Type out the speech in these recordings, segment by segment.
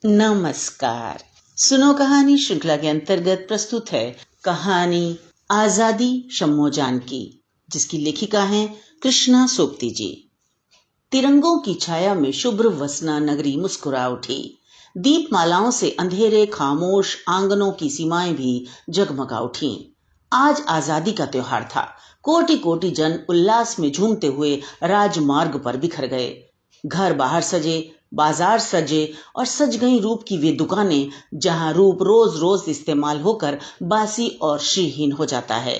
नमस्कार। सुनो कहानी श्रृंखला के अंतर्गत प्रस्तुत है कहानी आजादी शम्मोजान की, जिसकी लेखिका हैं कृष्णा सोपती जी। तिरंगों की छाया में शुभ्र वसना नगरी मुस्कुरा उठी। दीपमालाओं से अंधेरे खामोश आंगनों की सीमाएं भी जगमगा उठी। आज आजादी का त्योहार था। कोटि कोटि जन उल्लास में झूमते हुए राजमार्ग पर बिखर गए। घर बाहर सजे, बाजार सजे और सज गई रूप की वे दुकानें जहां रूप रोज रोज इस्तेमाल होकर बासी और श्रीहीन हो जाता है।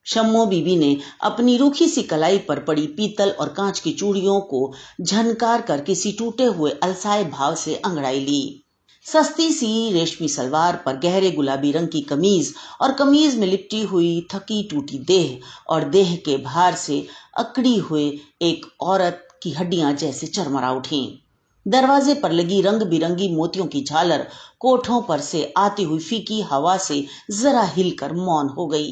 शम्मो बीबी ने अपनी रूखी सी कलाई पर पड़ी पीतल और कांच की चूड़ियों को झनकार कर किसी टूटे हुए अलसाए भाव से अंगड़ाई ली। सस्ती सी रेशमी सलवार पर गहरे गुलाबी रंग की कमीज और कमीज में लिपटी हुई थकी टूटी देह और देह के भार से अकड़ी हुए एक औरत की हड्डियां जैसे चरमरा उठी। दरवाजे पर लगी रंग बिरंगी मोतियों की झालर कोठों पर से आती हुई फीकी हवा से जरा हिलकर मौन हो गई।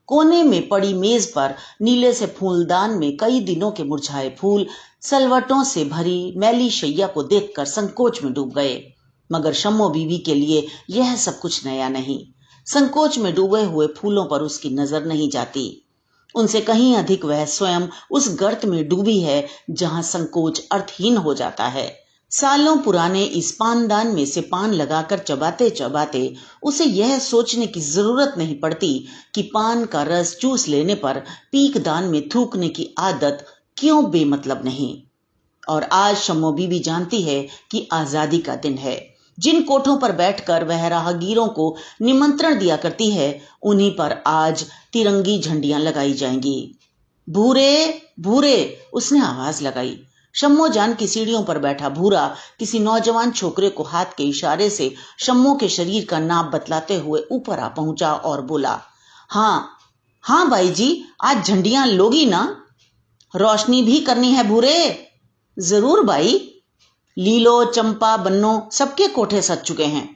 कोने में पड़ी मेज पर नीले से फूलदान में कई दिनों के मुरझाए फूल सलवटों से भरी मैली शैया को देखकर संकोच में डूब गए। मगर शम्मो बीबी के लिए यह सब कुछ नया नहीं। संकोच में डूबे हुए फूलों पर उसकी नजर नहीं जाती। उनसे कहीं अधिक वह स्वयं उस गर्त में डूबी है जहां संकोच अर्थहीन हो जाता है। सालों पुराने इस पानदान में से पान लगाकर चबाते चबाते उसे यह सोचने की जरूरत नहीं पड़ती कि पान का रस चूस लेने पर पीकदान में थूकने की आदत क्यों बेमतलब नहीं। और आज शम्मो बीबी जानती है कि आजादी का दिन है। जिन कोठों पर बैठकर वह राहगीरों को निमंत्रण दिया करती है, उन्हीं पर आज तिरंगी झंडियां लगाई जाएंगी। भूरे भूरे, उसने आवाज लगाई। शम्मो जान की सीढ़ियों पर बैठा भूरा किसी नौजवान छोकरे को हाथ के इशारे से शम्मो के शरीर का नाप बतलाते हुए ऊपर आ पहुंचा और बोला, हाँ हाँ भाई जी, आज झंडियां लोगी ना? रोशनी भी करनी है भूरे? जरूर भाई। लीलो चंपा बन्नो सबके कोठे सज चुके हैं।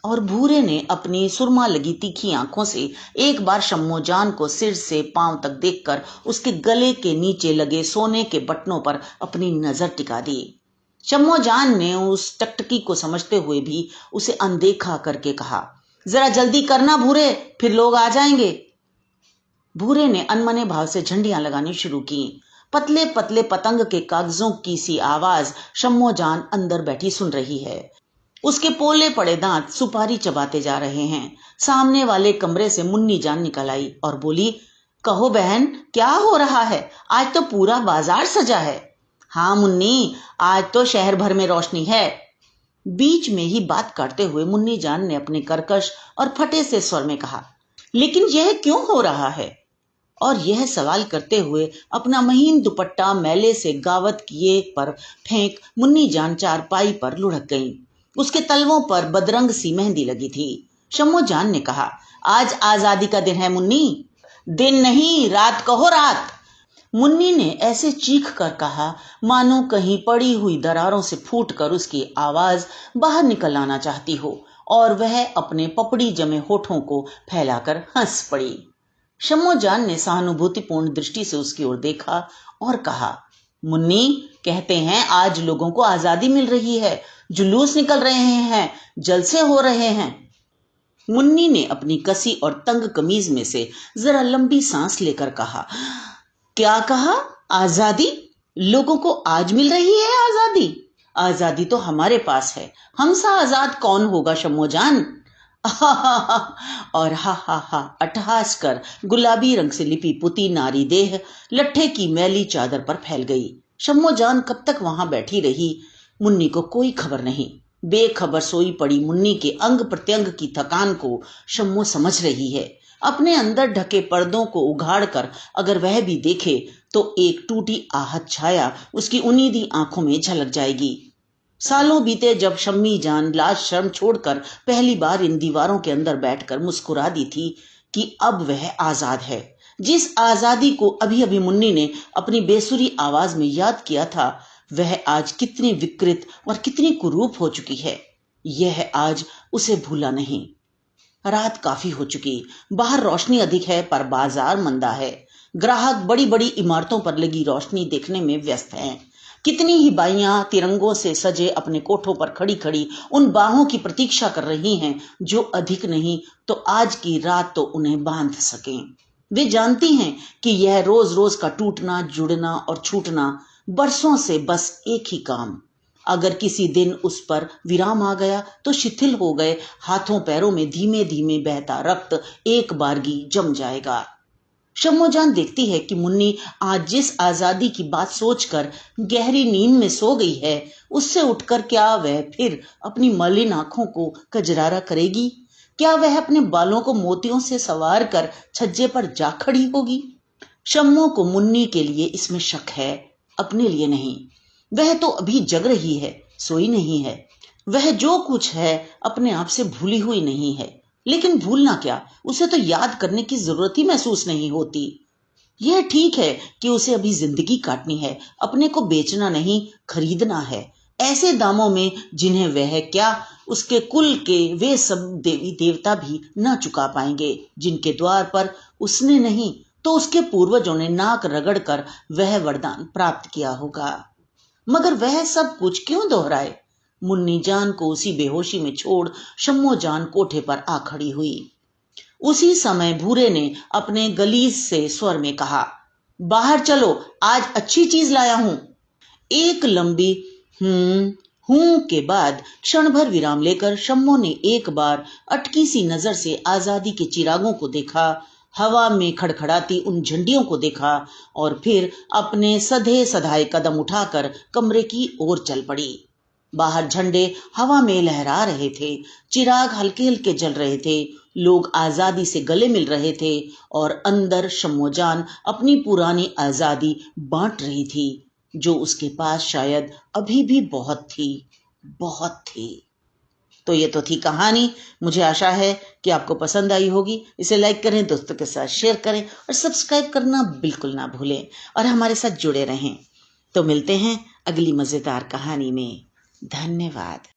और भूरे ने अपनी सुरमा लगी तीखी आंखों से एक बार शम्मोजान को सिर से पांव तक देखकर उसके गले के नीचे लगे सोने के बटनों पर अपनी नजर टिका दी। शम्मोजान ने उस टकटकी को समझते हुए भी उसे अनदेखा करके कहा, जरा जल्दी करना भूरे, फिर लोग आ जाएंगे। भूरे ने अनमने भाव से झंडियां लगानी शुरू की। पतले पतले पतंग के कागजों की सी आवाज शम्मोजान अंदर बैठी सुन रही है। उसके पोले पड़े दांत सुपारी चबाते जा रहे हैं। सामने वाले कमरे से मुन्नी जान निकल आई और बोली, कहो बहन, क्या हो रहा है? आज तो पूरा बाजार सजा है। हाँ मुन्नी, आज तो शहर भर में रोशनी है। बीच में ही बात काटते हुए मुन्नी जान ने अपने कर्कश और फटे से स्वर में कहा, लेकिन यह क्यों हो रहा है? और यह सवाल करते हुए अपना महीन दुपट्टा मैले से गावत किए पर फेंक मुन्नी जान चारपाई पर लुढ़क गई। उसके तलवों पर बदरंग सी मेहंदी लगी थी। शम्मो जान ने कहा, आज आजादी का दिन है मुन्नी। दिन नहीं, रात कहो रात। मुन्नी ने ऐसे चीख कर कहा मानो कहीं पड़ी हुई दरारों से फूटकर उसकी आवाज बाहर निकल आना चाहती हो, और वह अपने पपड़ी जमे होठों को फैलाकर हंस पड़ी। शम्मो जान ने सहानुभूतिपूर्ण दृष्टि से उसकी ओर देखा और कहा, मुन्नी, कहते हैं आज लोगों को आजादी मिल रही है, जुलूस निकल रहे हैं, जलसे हो रहे हैं। मुन्नी ने अपनी कसी और तंग कमीज में से जरा लंबी सांस लेकर कहा, क्या कहा? आजादी? लोगों को आज मिल रही है आजादी? आजादी तो हमारे पास है, हमसा आजाद कौन होगा शम्मो जान? और हा हा हा अट्टहास कर गुलाबी रंग से लिपी पुती नारी देह लट्ठे की मैली चादर पर फैल गई। शम्मो जान कब तक वहां बैठी रही, मुन्नी को कोई खबर नहीं। बेखबर सोई पड़ी मुन्नी के अंग प्रत्यंग की थकान को शम्मो समझ रही है। अपने अंदर ढके पर्दों को उघाड़ कर अगर वह भी देखे तो एक टूटी आहत छाया उसकी उन्नीदी आंखों में झलक जाएगी। सालों बीते जब शम्मी जान लाज शर्म छोड़कर पहली बार इन दीवारों के अंदर बैठकर मुस्कुरा दी थी कि अब वह आजाद है। जिस आजादी को अभी अभी मुन्नी ने अपनी बेसुरी आवाज में याद किया था, वह आज कितनी विकृत और कितनी कुरूप हो चुकी है, यह आज उसे भूला नहीं। रात काफी हो चुकी, बाहर रोशनी अधिक है पर बाजार मंदा है। ग्राहक बड़ी बड़ी इमारतों पर लगी रोशनी देखने में व्यस्त हैं। कितनी ही बाइयां तिरंगों से सजे अपने कोठों पर खड़ी खड़ी उन बाहों की प्रतीक्षा कर रही हैं जो अधिक नहीं तो आज की रात तो उन्हें बांध सकें। वे जानती हैं कि यह रोज रोज का टूटना, जुड़ना और छूटना बरसों से बस एक ही काम। अगर किसी दिन उस पर विराम आ गया तो शिथिल हो गए हाथों पैरों में धीमे धीमे बहता रक्त एक बारगी जम जाएगा। शम्मोजान देखती है कि मुन्नी आज जिस आजादी की बात सोचकर गहरी नींद में सो गई है, उससे उठकर क्या वह फिर अपनी मलिन आंखों को कजरारा करेगी? क्या वह अपने बालों को मोतियों से संवार कर छज्जे पर जा खड़ी होगी? शम्मो को मुन्नी के लिए इसमें शक है, अपने लिए नहीं। वह तो अभी जग रही है, सोई नहीं है। वह जो कुछ है अपने आप से भूली हुई नहीं है, लेकिन भूलना क्या, उसे तो याद करने की जरूरत ही महसूस नहीं होती। यह ठीक है कि उसे अभी जिंदगी काटनी है, अपने को बेचना नहीं खरीदना है, ऐसे दामों में जिन्हें वह क्या उसके कुल के वे सब देवी देवता भी न चुका पाएंगे, जिनके द्वार पर उसने नहीं तो उसके पूर्वजों ने नाक रगड़कर वह वरदान प्राप्त किया होगा। मगर वह सब कुछ क्यों दोहराए? मुन्नी जान को उसी बेहोशी में छोड़ शम्मो जान कोठे पर आ खड़ी हुई। उसी समय भूरे ने अपने गलीज से स्वर में कहा, बाहर चलो, आज अच्छी चीज लाया हूं। एक लंबी हूं के बाद क्षण भर विराम लेकर शम्मो ने एक बार अटकी सी नजर से आजादी के चिरागों को देखा, हवा में खड़खड़ाती उन झंडियों को देखा और फिर अपने सधे सधाए कदम उठाकर कमरे की ओर चल पड़ी। बाहर झंडे हवा में लहरा रहे थे, चिराग हल्के हल्के जल रहे थे, लोग आजादी से गले मिल रहे थे और अंदर शम्मोजान अपनी पुरानी आजादी बांट रही थी, जो उसके पास शायद अभी भी बहुत थी। तो ये तो थी कहानी। मुझे आशा है कि आपको पसंद आई होगी। इसे लाइक करें, दोस्तों के साथ शेयर करें और सब्सक्राइब करना बिल्कुल ना भूलें और हमारे साथ जुड़े रहें। तो मिलते हैं अगली मजेदार कहानी में। धन्यवाद।